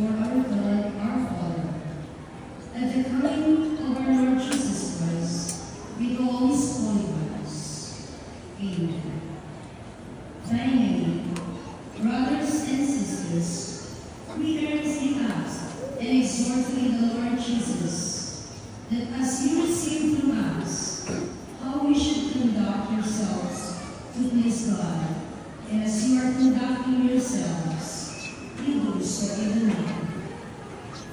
before our God, our Father. At the coming of our Lord Jesus Christ, with all his holy ones. Amen. Finally, brothers and sisters, we earnestly ask and exhort you in the Lord Jesus, that as you receive from us how we should conduct yourselves to please God, and as you are conducting yourselves, you do so even now.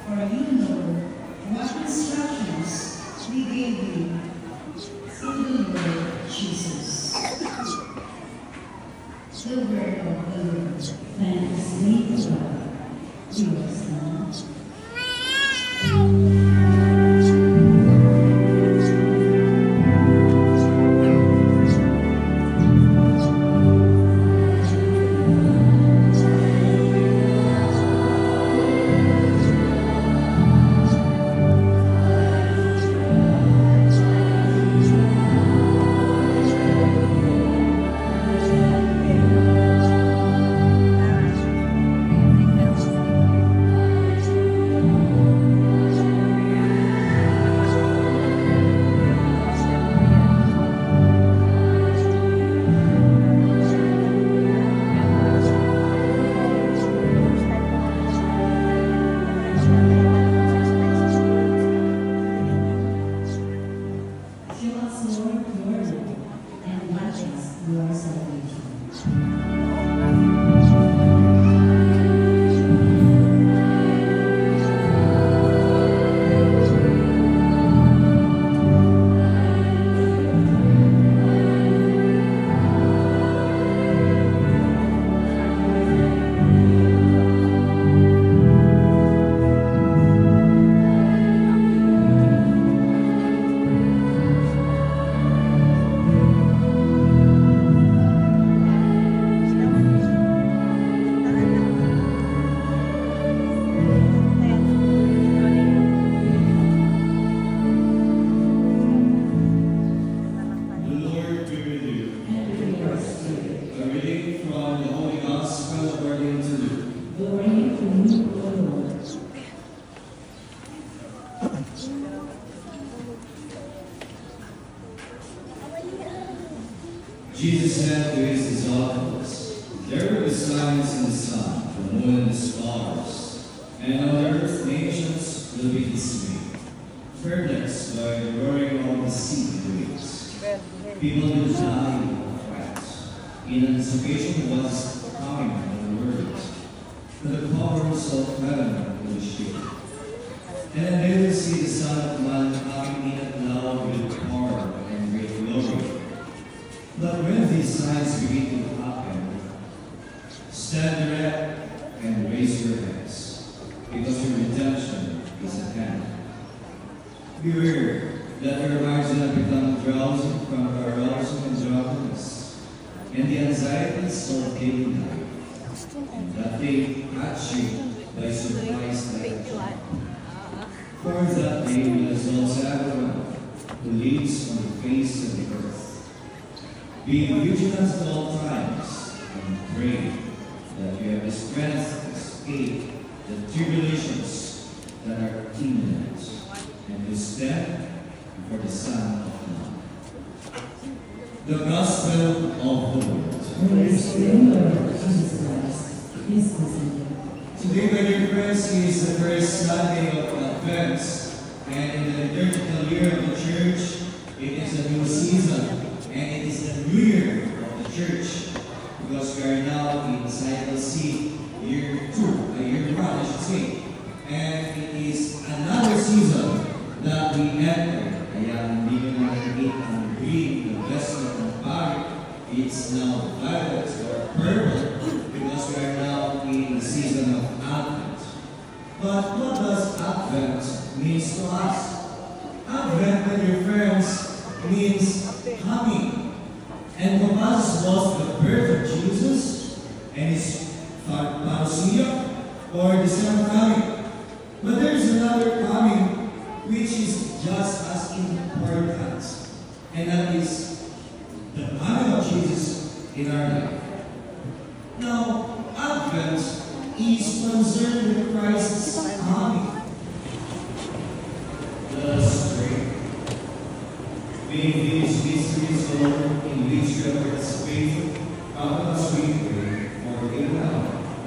For you know what instructions we gave you through the Lord Jesus. The word of the Lord. Thanks be to God. Yours now. Jesus said to his disciples, "There will be signs in the sun, the moon, and the stars, and on earth nations will be dismayed, fearless by the roaring of the sea waves. People will die of fright, in anticipation of what is coming on the world. The powers of heaven will shake, and then they will see the Son of Man coming in a cloud with power and great glory. But when these signs begin to happen, stand erect and raise your heads, because your redemption is at hand. Beware that your minds do not become drowsy from carousing and drunkenness, and the anxieties of daily life, and that they catch you by surprise like a trap. For that day will exalt everyone who lives on the face of the earth. Be vigilant at all times, and pray that you have the strength to escape the tribulations that are imminent, and to stand before the Son of God. The Gospel of the Lord. Praise to you, Lord Jesus Christ. Please continue. Today, my dear friends, is the first Sunday of Advent, and in the liturgical year of the Church, it is a new season. And it is the new year of the Church, because we are now in Cycle C, year 2, year 1, I should say. And it is another season that we enter. Kaya hindi nyo nakikita ang green, the vestment ng pari. It's now violet or purple, because we are now in the season of Advent. But what does Advent mean to us? Advent, my dear friends, means coming. And for us was the birth of Jesus and his parousia, or the second coming. But there is another coming which is just as important, and that is the coming of Jesus in our life. Now, Advent is concerned with Christ's coming. Let us pray. May these mysteries, Lord, in which you have participated, help us, we pray, for even now,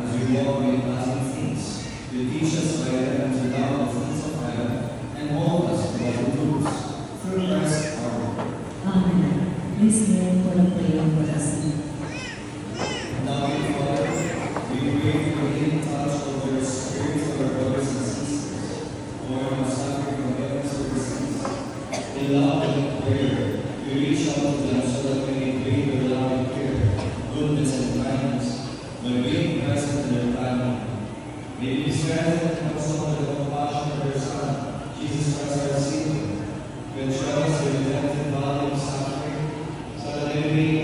as we walk with us in things, to teach us by them to love the things of heaven, and mold us to love the truths. Through Christ our Lord. Amen. Please kneel for the prayer for us. Now, Father, we pray for the healing touch of your spirits of our brothers and sisters, who are now suffering from illness or disease. In love and in prayer, we reach out to them so that we may bring their loving care, goodness, and kindness, by being present in their family. May we strengthen and console the compassion of your Son, Jesus Christ our Savior, which shows the redemptive value of suffering, so that they may